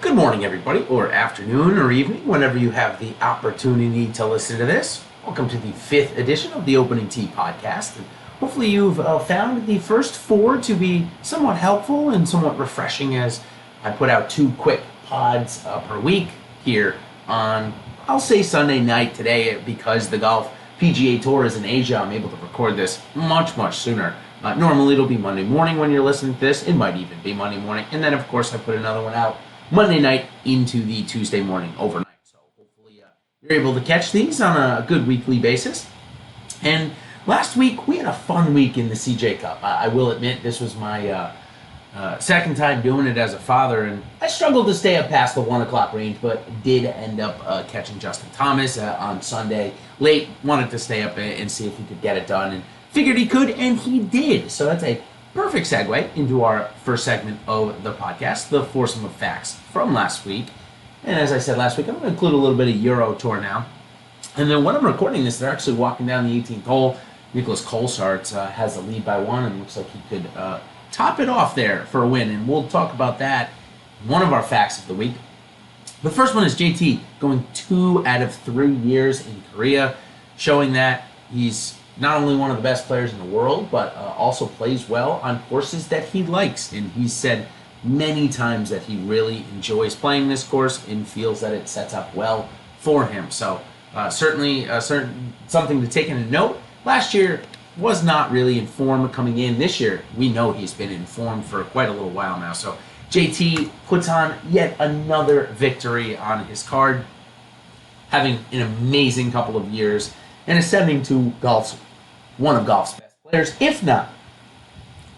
Good morning, everybody, or afternoon, or evening, whenever you have the opportunity to listen to this. Welcome to the 5th edition of the Opening Tee podcast. And hopefully you've found the first 4 to be somewhat helpful and somewhat refreshing as I put out 2 quick pods per week here on, I'll say Sunday night today, because the golf PGA Tour is in Asia. I'm able to record this much sooner. Normally it'll be Monday morning when you're listening to this. It might even be Monday morning. And then, of course, I put another one out Monday night into the Tuesday morning overnight. So hopefully you're able to catch these on a good weekly basis. And last week we had a fun week in the CJ Cup. I will admit this was my second time doing it as a father, and I struggled to stay up past the 1 o'clock range, but did end up catching Justin Thomas on Sunday late. Wanted to stay up and see if he could get it done, and figured he could, and he did. So that's a perfect segue into our first segment of the podcast, the foursome of facts from last week. And as I said last week, I'm going to include a little bit of Euro Tour now. And then when I'm recording this, they're actually walking down the 18th hole. Nicholas Kolsart has the lead by 1 and looks like he could top it off there for a win. And we'll talk about that, one of our facts of the week. The first one is JT going 2 out of 3 years in Korea, showing that he's not only one of the best players in the world, but also plays well on courses that he likes. And he's said many times that he really enjoys playing this course and feels that it sets up well for him. So certainly something to take into note. Last year was not really in form coming in. This year, we know he's been in form for quite a little while now. So JT puts on yet another victory on his card, having an amazing couple of years, and ascending to one of golf's best players, if not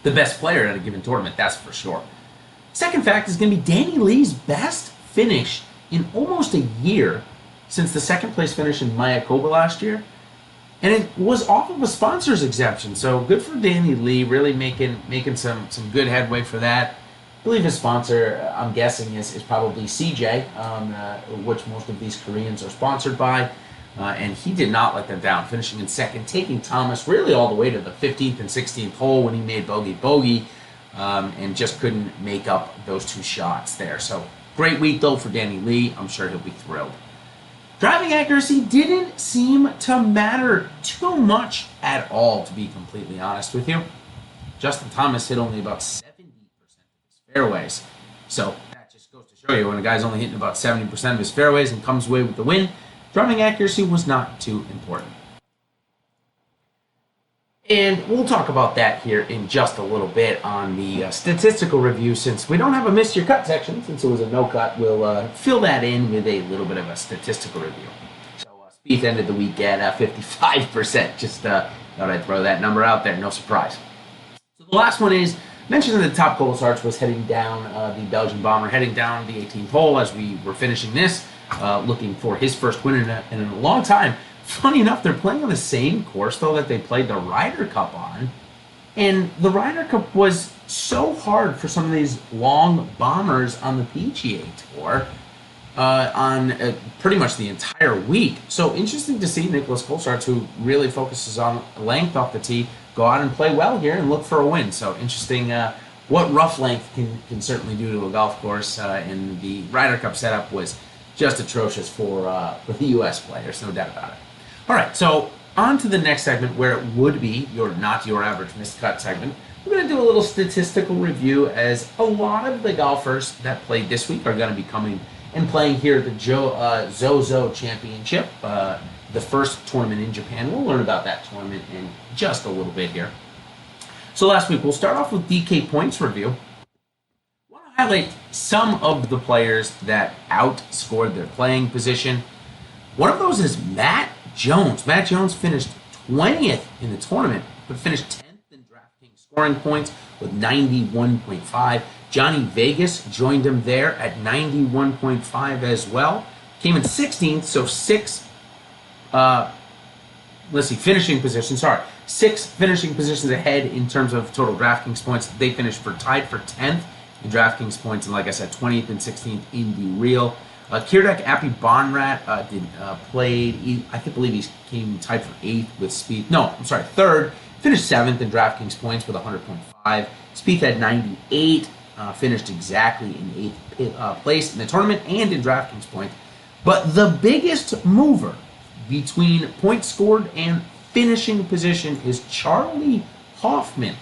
the best player at a given tournament, that's for sure. Second fact is going to be Danny Lee's best finish in almost a year since the second place finish in Mayakoba last year. And it was off of a sponsor's exemption, so good for Danny Lee, really making some good headway for that. I believe his sponsor, I'm guessing, is probably CJ, which most of these Koreans are sponsored by. And he did not let them down, finishing in second, taking Thomas really all the way to the 15th and 16th hole when he made bogey, and just couldn't make up those 2 shots there. So great week, though, for Danny Lee. I'm sure he'll be thrilled. Driving accuracy didn't seem to matter too much at all, to be completely honest with you. Justin Thomas hit only about 70% of his fairways. So that just goes to show you, when a guy's only hitting about 70% of his fairways and comes away with the win, driving accuracy was not too important. And we'll talk about that here in just a little bit on the statistical review. Since we don't have a Miss Your Cut section, since it was a no cut, we'll fill that in with a little bit of a statistical review. So Spieth ended the week at 55%. Just thought I'd throw that number out there, no surprise. So the last one is, mentioned in the top Kolsart was heading down the Belgian bomber, heading down the 18th hole as we were finishing this. Looking for his first win in a long time. Funny enough, they're playing on the same course, though, that they played the Ryder Cup on. And the Ryder Cup was so hard for some of these long bombers on the PGA Tour on pretty much the entire week. So interesting to see Nicholas Kolsart, who really focuses on length off the tee, go out and play well here and look for a win. So interesting what rough length can certainly do to a golf course. And the Ryder Cup setup was just atrocious for the U.S. players, no doubt about it. All right, so on to the next segment, where it would be your not your average missed cut segment. We're going to do a little statistical review, as a lot of the golfers that played this week are going to be coming and playing here at the Zozo Championship, the first tournament in Japan. We'll learn about that tournament in just a little bit here. So last week, we'll start off with DK points review. Highlight some of the players that outscored their playing position. One of those is Matt Jones. Matt Jones finished 20th in the tournament, but finished 10th in DraftKings scoring points with 91.5. Johnny Vegas joined him there at 91.5 as well. Came in 16th, so 6 finishing positions ahead in terms of total DraftKings points. They finished tied for 10th in DraftKings points, and like I said, 20th and 16th in the real. Kirdek Appy Bonrat played, I believe he came tied for 8th with Spieth. No, I'm sorry, 3rd. Finished 7th in DraftKings points with 100.5. Spieth had 98. finished exactly in 8th place in the tournament and in DraftKings points. But the biggest mover between points scored and finishing position is Charlie Hoffman,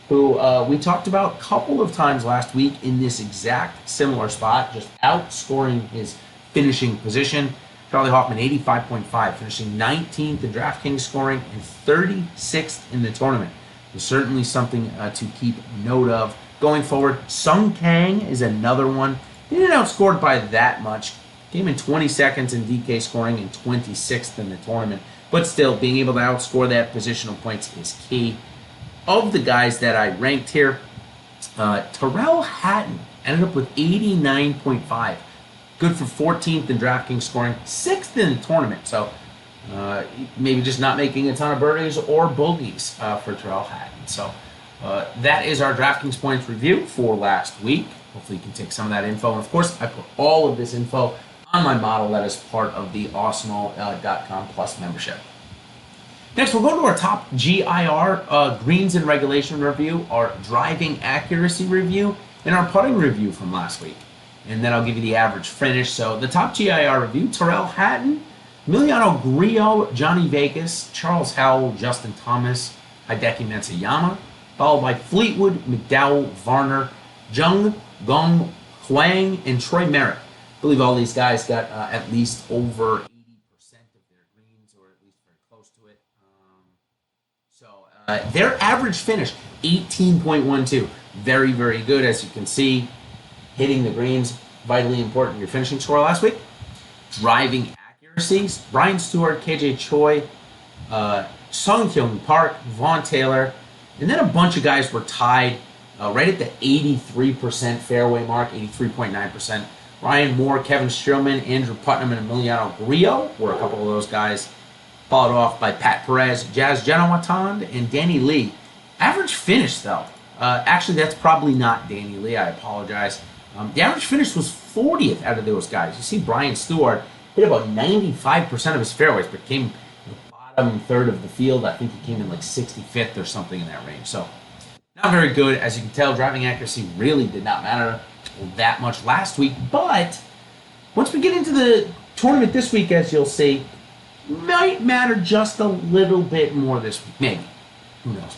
who we talked about a couple of times last week in this exact similar spot, just outscoring his finishing position. Charlie Hoffman, 85.5, finishing 19th in DraftKings scoring and 36th in the tournament. There's certainly something to keep note of going forward. Sung Kang is another one. He didn't outscored by that much. Came in 22nd in DK scoring and 26th in the tournament. But still, being able to outscore that positional points is key. Of the guys that I ranked here, Terrell Hatton ended up with 89.5. Good for 14th in DraftKings scoring, 6th in the tournament. So maybe just not making a ton of birdies or bogeys for Terrell Hatton. So that is our DraftKings points review for last week. Hopefully you can take some of that info. And of course, I put all of this info on my model that is part of the Awesemo.com Plus membership. Next, we'll go to our top GIR, greens and regulation review, our driving accuracy review, and our putting review from last week. And then I'll give you the average finish. So the top GIR review, Terrell Hatton, Emiliano Grillo, Johnny Vegas, Charles Howell, Justin Thomas, Hideki Matsuyama, followed by Fleetwood, McDowell, Varner, Jung, Gong, Huang, and Troy Merritt. I believe all these guys got at least over 80% of their greens, or at least very close to it. Their average finish, 18.12. Very, very good, as you can see. Hitting the greens, vitally important. Your finishing score last week. Driving accuracies, Brian Stewart, KJ Choi, Sung Kyung Park, Vaughn Taylor, and then a bunch of guys were tied right at the 83% fairway mark, 83.9%. Ryan Moore, Kevin Streelman, Andrew Putnam, and Emiliano Grillo were a couple of those guys. Followed off by Pat Perez, Jazz Janawatand, and Danny Lee. Average finish, though. Actually, that's probably not Danny Lee. I apologize. The average finish was 40th out of those guys. You see Brian Stewart hit about 95% of his fairways, but came in the bottom third of the field. I think he came in like 65th or something in that range. So not very good. As you can tell, driving accuracy really did not matter that much last week. But once we get into the tournament this week, as you'll see, might matter just a little bit more this week. Maybe. Who knows?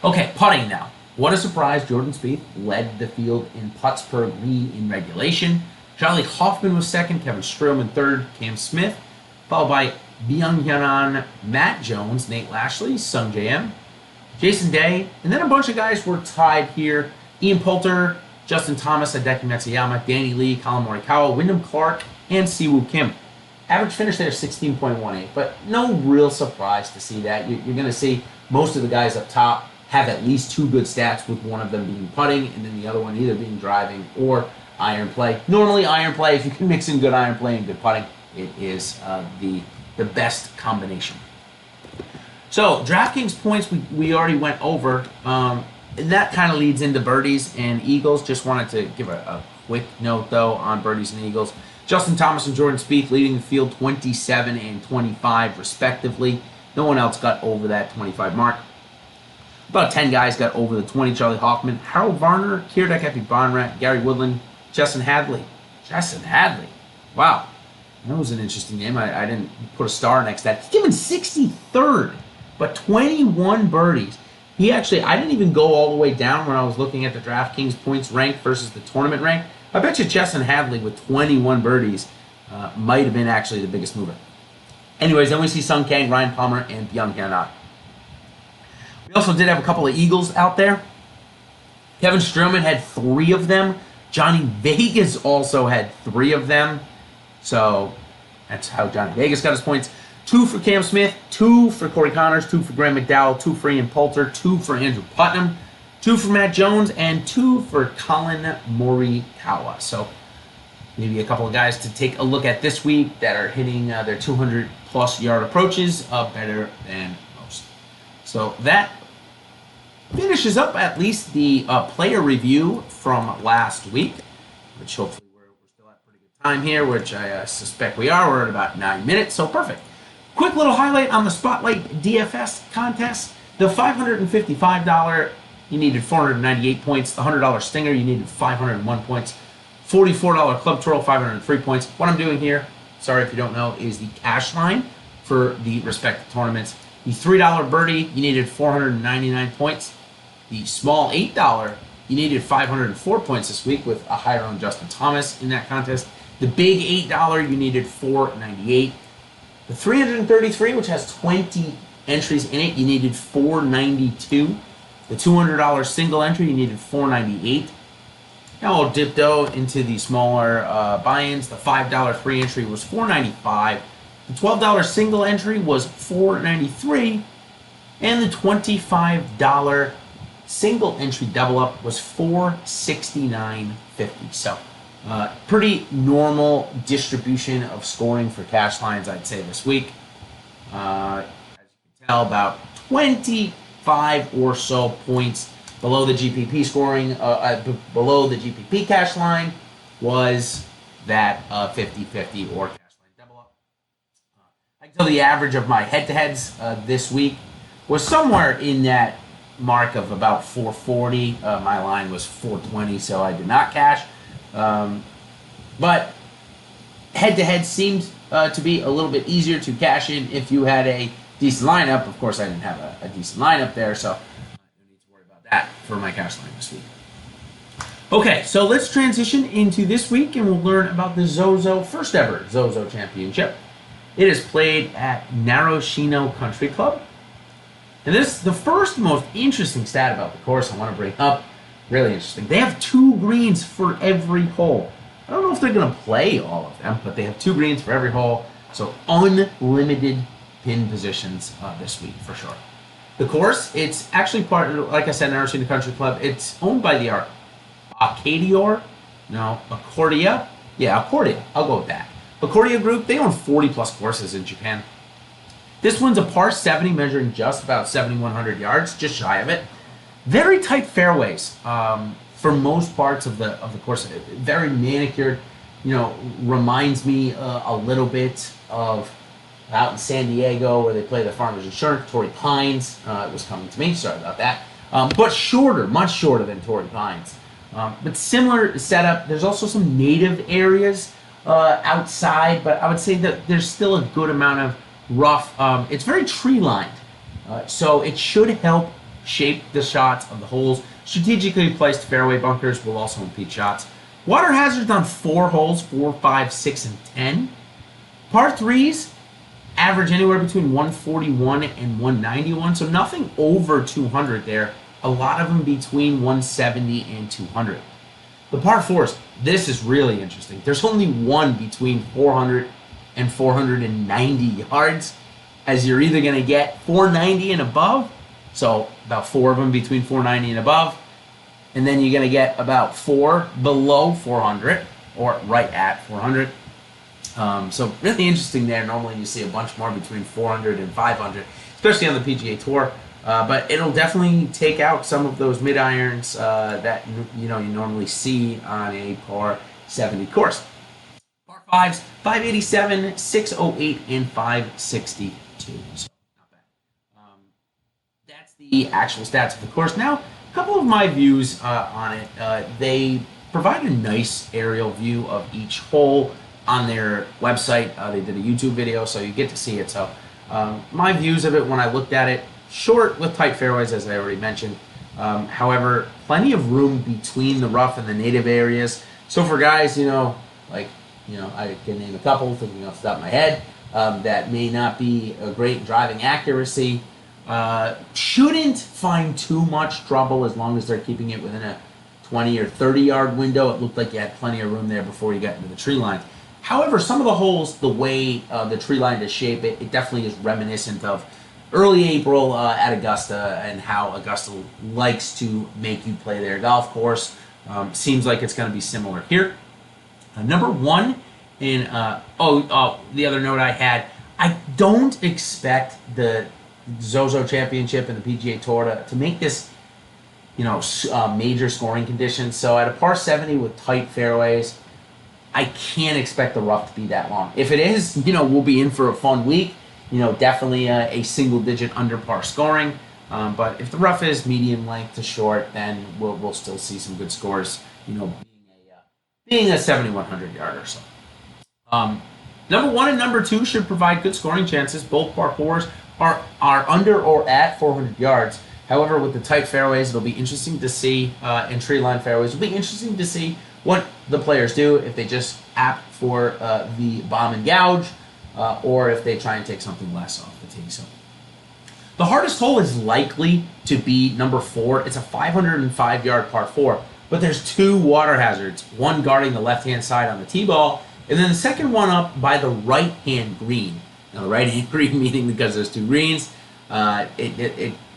Okay, putting now. What a surprise. Jordan Spieth led the field in putts per green in regulation. Charlie Hoffman was second, Kevin Streelman third, Cam Smith, followed by Byung-Hyun, Matt Jones, Nate Lashley, Sung JM, Jason Day, and then a bunch of guys were tied here. Ian Poulter, Justin Thomas, Hideki Matsuyama, Danny Lee, Colin Morikawa, Wyndham Clark, and Siwoo Kim. Average finish there, 16.18, but no real surprise to see that. You're going to see most of the guys up top have at least two good stats, with one of them being putting and then the other one either being driving or iron play. Normally iron play, if you can mix in good iron play and good putting, it is the best combination. So DraftKings points we already went over. And that kind of leads into Birdies and Eagles. Just wanted to give a quick note, though, on Birdies and Eagles. Justin Thomas and Jordan Spieth leading the field 27 and 25, respectively. No one else got over that 25 mark. About 10 guys got over the 20. Charlie Hoffman, Harold Varner, Kiradech Epi-Bonrat, Gary Woodland, Justin Hadley. Justin Hadley. Wow. That was an interesting name. I didn't put a star next to that. He's given 63rd, but 21 birdies. He actually, I didn't even go all the way down when I was looking at the DraftKings points rank versus the tournament rank. I bet you Justin Hadley with 21 birdies might have been actually the biggest mover. Anyways, then we see Sung Kang, Ryan Palmer, and Byung-Hyun. We also did have a couple of Eagles out there. Kevin Streelman had 3 of them. Johnny Vegas also had 3 of them. So that's how Johnny Vegas got his points. 2 for Cam Smith, 2 for Corey Connors, 2 for Graham McDowell, 2 for Ian Poulter, 2 for Andrew Putnam, 2 for Matt Jones, and 2 for Colin Morikawa. So maybe a couple of guys to take a look at this week that are hitting their 200-plus yard approaches better than most. So that finishes up at least the player review from last week, which hopefully we're still at pretty good time here, which I suspect we are. We're at about 9 minutes, so perfect. Quick little highlight on the Spotlight DFS contest. The $555 you needed 498 points. The $100 Stinger, you needed 501 points. $44 Club Twirl, 503 points. What I'm doing here, sorry if you don't know, is the cash line for the respective tournaments. The $3 Birdie, you needed 499 points. The small $8, you needed 504 points this week with a higher owned Justin Thomas in that contest. The big $8, you needed 498. The 333, which has 20 entries in it, you needed 492. The $200 single entry, you needed 498. Now we'll dip though into the smaller buy-ins. The $5 free entry was 495. The $12 single entry was 493, and the $25 single entry double up was 469.50. So pretty normal distribution of scoring for cash lines, I'd say, this week. As you can tell, about 25 or so points below the GPP scoring, below the GPP cash line was that 50-50 or cash line double up. I can tell the average of my head-to-heads this week was somewhere in that mark of about 440. My line was 420, so I did not cash. But head-to-head seemed to be a little bit easier to cash in if you had a decent lineup. Of course, I didn't have a decent lineup there, so no need to worry about that for my cash line this week. Okay, so let's transition into this week, and we'll learn about the Zozo, first ever Zozo Championship. It is played at Narashino Country Club. And this, the first most interesting stat about the course I want to bring up, really interesting. They have 2 greens for every hole. I don't know if they're going to play all of them, but they have 2 greens for every hole. So unlimited pin positions this week for sure. The course, it's actually part of, like I said, Narashino Country Club. It's owned by the Accordia. I'll go with that. Accordia Group, they own 40 plus courses in Japan. This one's a par 70 measuring just about 7,100 yards, just shy of it. Very tight fairways for most parts of the course. Very manicured, reminds me a little bit of out in San Diego where they play the Farmers Insurance, Torrey Pines. It was coming to me, sorry about that. But shorter, much shorter than Torrey Pines. But similar setup. There's also some native areas outside, but I would say that there's still a good amount of rough. It's very tree lined, so it should help shape the shots of the holes. Strategically placed fairway bunkers will also impede shots. Water hazards on 4 holes, 4, 5, 6, and 10. Par 3s average anywhere between 141 and 191, so nothing over 200 there. A lot of them between 170 and 200. The par 4s, this is really interesting. There's only one between 400 and 490 yards, as you're either going to get 490 and above, so about 4 of them between 490 and above, and then you're going to get about 4 below 400 or right at 400. So really interesting there. Normally you see a bunch more between 400 and 500, especially on the PGA Tour. But it'll definitely take out some of those mid irons that you normally see on a par 70 course. Par 5s, 587, 608, and 562. So not bad. That's the actual stats of the course. Now, a couple of my views on it. They provide a nice aerial view of each hole on their website. They did a YouTube video, so you get to see it. So my views of it when I looked at it, short with tight fairways, as I already mentioned. However, plenty of room between the rough and the native areas. So for guys, I can name a couple thinking off the top of my head that may not be a great driving accuracy. Shouldn't find too much trouble as long as they're keeping it within a 20 or 30 yard window. It looked like you had plenty of room there before you got into the tree line. However, some of the holes, the way the tree line is shaped, it definitely is reminiscent of early April at Augusta and how Augusta likes to make you play their golf course. Seems like it's going to be similar here. Number 1, the other note I had, I don't expect the Zozo Championship and the PGA Tour to make this, major scoring conditions. So at a par 70 with tight fairways, I can't expect the rough to be that long. If it is, we'll be in for a fun week. Definitely a single-digit under par scoring. But if the rough is medium length to short, then we'll still see some good scores. Being a 7,100 yard or so. Number 1 and number 2 should provide good scoring chances. Both par 4s are under or at 400 yards. However, with the tight fairways, it'll be interesting to see, and tree line fairways, it'll be interesting to see what the players do, if they just opt for the bomb and gouge, or if they try and take something less off the tee. So the hardest hole is likely to be number 4. It's a 505-yard par 4, but there's 2 water hazards, one guarding the left-hand side on the tee ball, and then the second one up by the right-hand green. Now, the right-hand green meaning because there's 2 greens.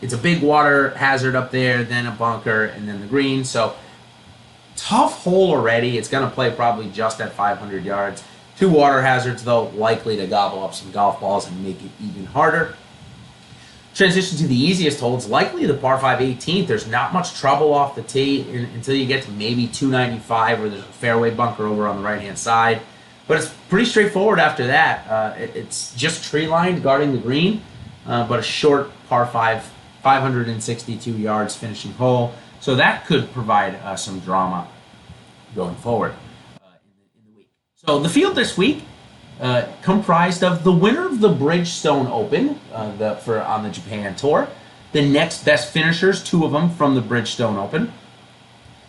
It's a big water hazard up there, then a bunker, and then the green. So tough hole already. It's going to play probably just at 500 yards. 2 water hazards, though, likely to gobble up some golf balls and make it even harder. Transition to the easiest hole. It's likely the par 5 18th. There's not much trouble off the tee until you get to maybe 295, where there's a fairway bunker over on the right-hand side. But it's pretty straightforward after that. It's just tree-lined guarding the green, but a short par 5, 562 yards finishing hole. So that could provide some drama going forward in the week. So the field this week comprised of the winner of the Bridgestone Open on the Japan Tour, the next best finishers, 2 of them from the Bridgestone Open,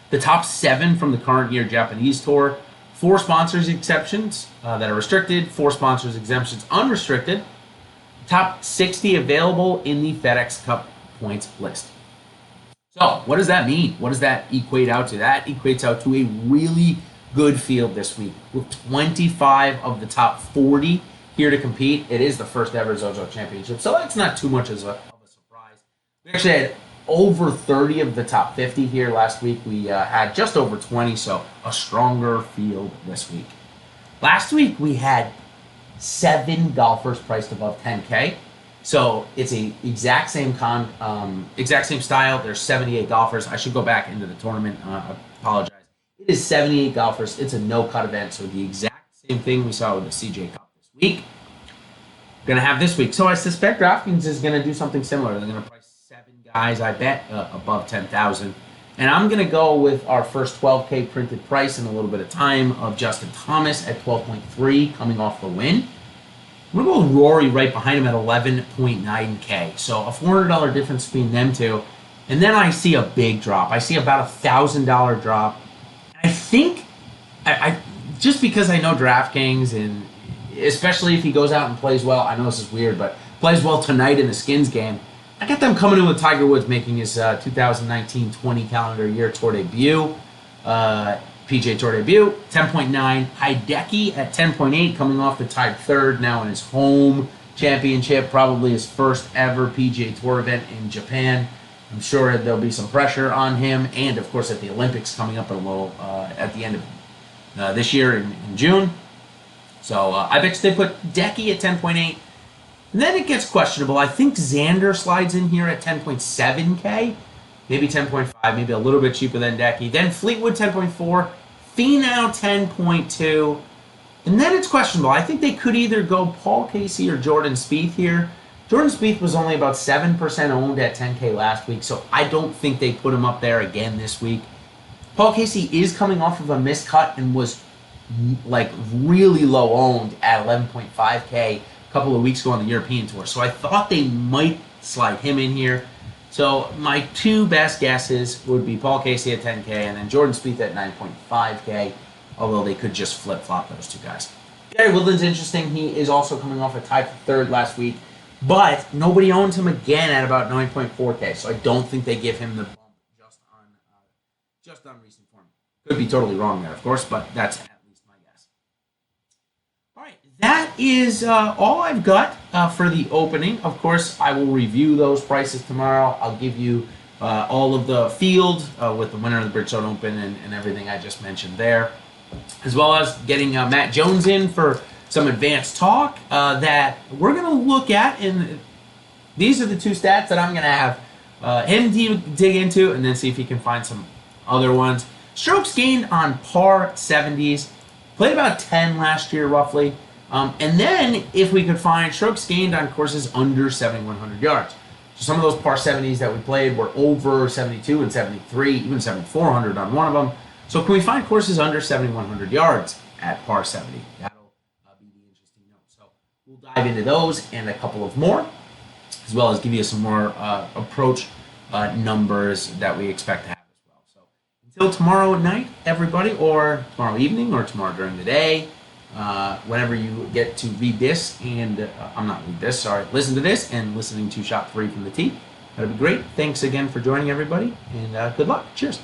the top 7 from the current year Japanese Tour, 4 sponsors exceptions that are restricted, 4 sponsors exemptions unrestricted, top 60 available in the FedEx Cup points list. So what does that mean? What does that equate out to? That equates out to a really good field this week with 25 of the top 40 here to compete. It is the first ever Zozo Championship, so that's not too much of a surprise. We actually had over 30 of the top 50 here last week. We had just over 20, so a stronger field this week. Last week we had 7 golfers priced above 10K. So it's a exact same style. There's 78 golfers. I should go back into the tournament. I apologize. It is 78 golfers. It's a no-cut event, so the exact same thing we saw with the CJ Cup this week, going to have this week. So I suspect DraftKings is going to do something similar. They're going to price 7 guys, I bet, above 10,000. And I'm going to go with our first 12K printed price in a little bit of time of Justin Thomas at 12.3 coming off the win. I'm going to go with Rory right behind him at 11.9K. So a $400 difference between them two. And then I see a big drop. I see about a $1,000 drop. I think, I just because I know DraftKings, and especially if he goes out and plays well, I know this is weird, but plays well tonight in the Skins game, I got them coming in with Tiger Woods making his 2019-20 calendar year tour debut, PGA Tour debut, 10.9. Hideki at 10.8, coming off the tied 3rd now in his home championship, probably his first ever PGA Tour event in Japan. I'm sure there'll be some pressure on him, and of course at the Olympics coming up at the end of this year in June. So I bet they put Decky at 10.8. And then it gets questionable. I think Xander slides in here at 10.7K, maybe 10.5, maybe a little bit cheaper than Decky. Then Fleetwood 10.4, Finau 10.2, and then it's questionable. I think they could either go Paul Casey or Jordan Spieth here. Jordan Spieth was only about 7% owned at 10K last week, so I don't think they put him up there again this week. Paul Casey is coming off of a missed cut and was like really low owned at 11.5K a couple of weeks ago on the European Tour, so I thought they might slide him in here. So my 2 best guesses would be Paul Casey at 10K and then Jordan Spieth at 9.5K, although they could just flip-flop those 2 guys. Gary Woodland's interesting. He is also coming off a tie for 3rd last week, but nobody owns him again at about 9.4K, so I don't think they give him the bump just on recent form. Could be totally wrong there, of course, but that's at least my guess. All right, that is all I've got for the opening. Of course, I will review those prices tomorrow. I'll give you all of the field with the winner of the Bridgestone Open and everything I just mentioned there, as well as getting Matt Jones in for some advanced talk that we're going to look at. And these are the 2 stats that I'm going to have him dig into and then see if he can find some other ones. Strokes gained on par 70s. Played about 10 last year, roughly. And then if we could find strokes gained on courses under 7,100 yards. So some of those par 70s that we played were over 72 and 73, even 7,400 on one of them. So can we find courses under 7,100 yards at par 70? That'll be the interesting note. So we'll dive into those and a couple of more, as well as give you some more approach numbers that we expect to have as well. So until tomorrow night, everybody, or tomorrow evening, or tomorrow during the day, whenever you get to read this and listen to this and listening to Shot 3 from the Tee. That'd be great. Thanks again for joining, everybody, and good luck. Cheers.